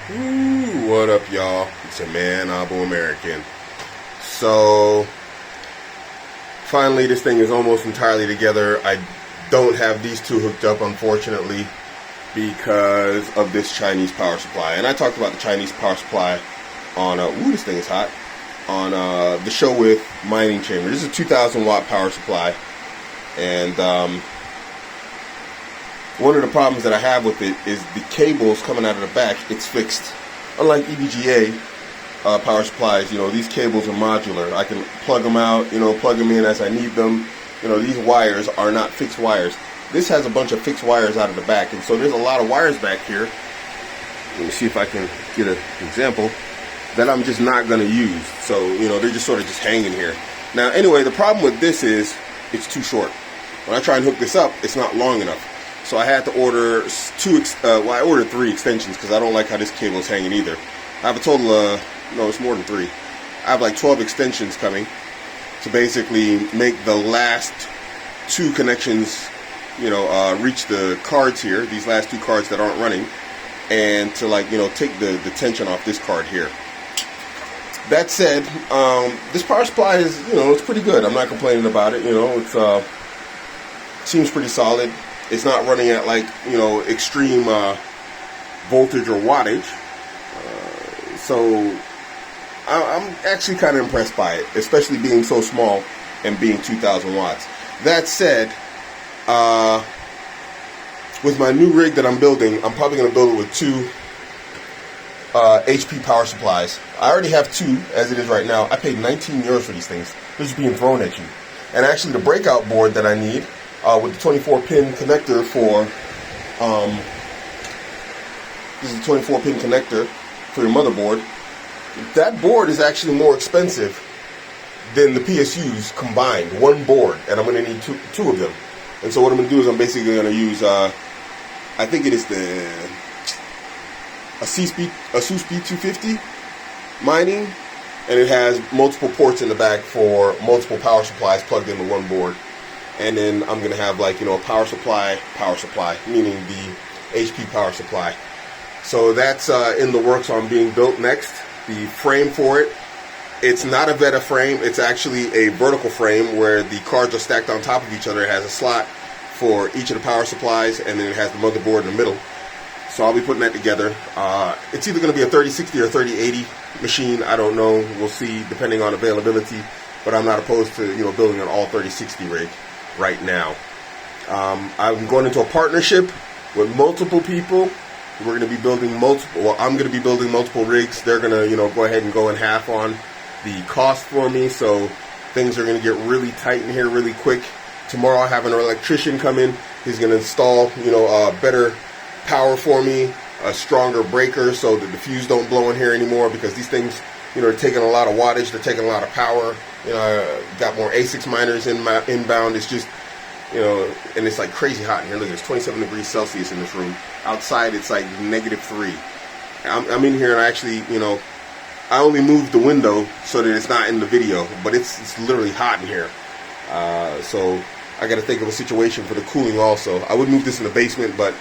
Ooh, what up, y'all? It's your man, Abuamerican. So, finally, this thing is almost entirely together. I don't have these two hooked up, unfortunately, because of this Chinese power supply. And I talked about the Chinese power supply on, ooh, this thing is hot, on the show with Mining Chamber. This is a 2,000 watt power supply. And, one of the problems that I have with it is the cables coming out of the back, it's fixed. Unlike EVGA power supplies, these cables are modular. I can plug them out, plug them in as I need them. These wires are not fixed wires. This has a bunch of fixed wires out of the back, and so there's a lot of wires back here. Let me see if I can get an example that I'm just not going to use. So, they're just sort of just hanging here. Now, anyway, the problem with this is it's too short. When I try and hook this up, it's not long enough. So I had to order I ordered 3 extensions because I don't like how this cable is hanging either. I have a total of, no, it's more than 3. I have like 12 extensions coming to basically make the last 2 connections, reach the cards here, these last 2 cards that aren't running, and to take the tension off this card here. That said, this power supply is, it's pretty good. I'm not complaining about it. It's seems pretty solid. It's not running at extreme voltage or wattage. So I'm actually kind of impressed by it, especially being so small and being 2,000 watts. That said, with my new rig that I'm building, I'm probably going to build it with 2 HP power supplies. I already have 2 as it is right now. I paid 19 euros for these things. They're just being thrown at you. And actually the breakout board that I need, with the 24-pin connector for, this is a 24-pin connector for your motherboard. That board is actually more expensive than the PSUs combined, one board, and I'm going to need two of them. And so what I'm going to do is I'm basically going to use, I think it is the ASUS B250 mining, and it has multiple ports in the back for multiple power supplies plugged into one board. And then I'm going to have a power supply, meaning the HP power supply. So that's in the works on being built next. The frame for it, it's not a Veta frame. It's actually a vertical frame where the cards are stacked on top of each other. It has a slot for each of the power supplies, and then it has the motherboard in the middle. So I'll be putting that together. It's either going to be a 3060 or 3080 machine. I don't know. We'll see depending on availability. But I'm not opposed to building an all 3060 rig right now. I'm going into a partnership with multiple people. We're going to be building I'm going to be building multiple rigs. They're going to, go ahead and go in half on the cost for me. So things are going to get really tight in here really quick. Tomorrow I have an electrician come in. He's going to install, better power for me, a stronger breaker so that the fuse don't blow in here anymore, because these things, are taking a lot of wattage. They're taking a lot of power. Got more ASICs miners in my inbound. It's just, and it's like crazy hot in here. Look, it's 27 degrees Celsius in this room. Outside, it's like -3. I'm in here, and I actually, I only moved the window so that it's not in the video, but it's literally hot in here. So I got to think of a situation for the cooling also. I would move this in the basement, but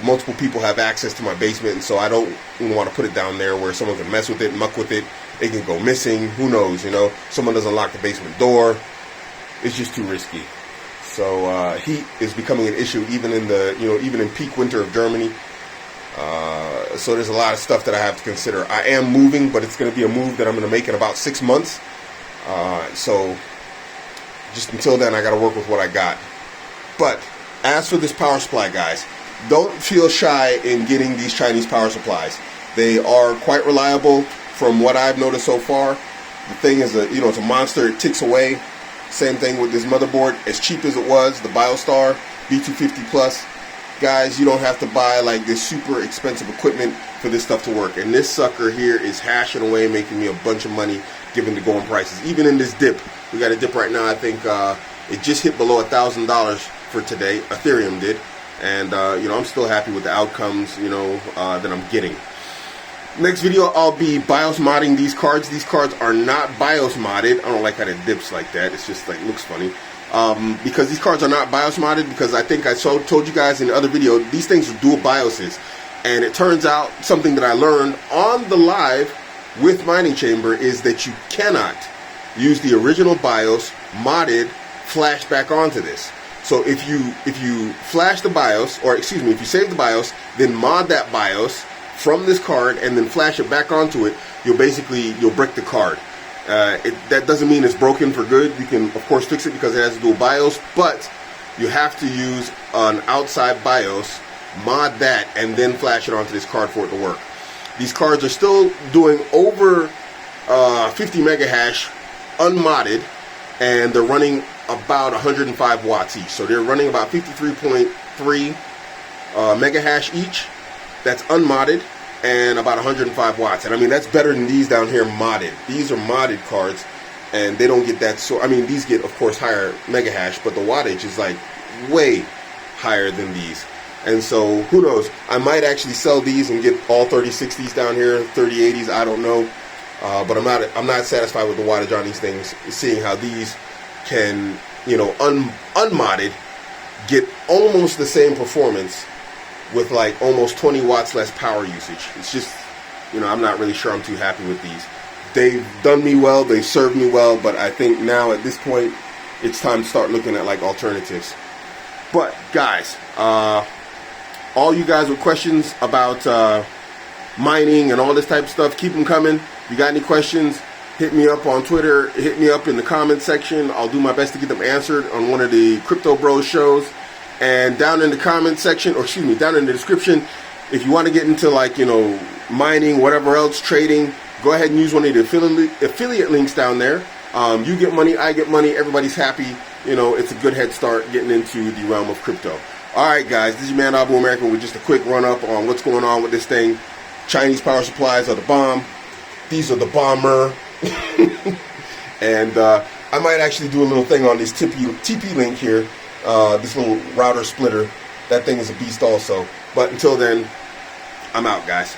multiple people have access to my basement, and so I don't want to put it down there where someone can mess with it, muck with it. It can go missing. Who knows? Someone doesn't lock the basement door. It's just too risky. So heat is becoming an issue even in the even in peak winter of Germany. So there's a lot of stuff that I have to consider. I am moving, but it's going to be a move that I'm going to make in about 6 months. So just until then, I got to work with what I got. But as for this power supply, guys, don't feel shy in getting these Chinese power supplies. They are quite reliable from what I've noticed so far. The thing is, it's a monster. It ticks away. Same thing with this motherboard. As cheap as it was, the BioStar B250 Plus, guys, you don't have to buy this super expensive equipment for this stuff to work. And this sucker here is hashing away, making me a bunch of money given the going prices. Even in this dip, we got a dip right now. I think it just hit below $1,000 for today. Ethereum did. And, I'm still happy with the outcomes, that I'm getting. Next video, I'll be BIOS modding these cards. These cards are not BIOS modded. I don't like how it dips like that. It's just looks funny. Because these cards are not BIOS modded, because I think I told you guys in the other video, these things are dual BIOSes. And it turns out something that I learned on the live with Mining Chamber is that you cannot use the original BIOS modded flash back onto this. So if you flash the BIOS, or excuse me, if you save the BIOS, then mod that BIOS from this card and then flash it back onto it, you'll brick the card. That doesn't mean it's broken for good. You can of course fix it because it has a dual BIOS, but you have to use an outside BIOS, mod that, and then flash it onto this card for it to work. These cards are still doing over 50 mega hash unmodded, and they're running about 105 watts each. So they're running about 53.3 mega hash each. That's unmodded, and about 105 watts. And I mean, that's better than these down here modded. These are modded cards, and they don't get that. So I mean, these get of course higher mega hash, but the wattage is like way higher than these. And so who knows, I might actually sell these and get all 3060s down here, 3080s, I don't know. But I'm not satisfied with the wattage on these things, seeing how these can, you know, unmodded get almost the same performance with like almost 20 watts less power usage. It's just, you know, I'm not really sure I'm too happy with these. They've done me well, they served me well, but I think now at this point it's time to start looking at like alternatives. But guys, all you guys with questions about mining and all this type of stuff, keep them coming. If you got any questions, hit me up on Twitter, hit me up in the comment section. I'll do my best to get them answered on one of the Crypto Bros shows. And down in the comment section, or excuse me, down in the description, if you want to get into like, you know, mining, whatever else, trading, go ahead and use one of the affiliate links down there. You get money, I get money, everybody's happy. You know, it's a good head start getting into the realm of crypto. Alright guys, this is your man Abuamerican with just a quick run up on what's going on with this thing. Chinese power supplies are the bomb. These are the bomber. And I might actually do a little thing on this TP link here. This little router splitter. That thing is a beast also. But until then, I'm out guys.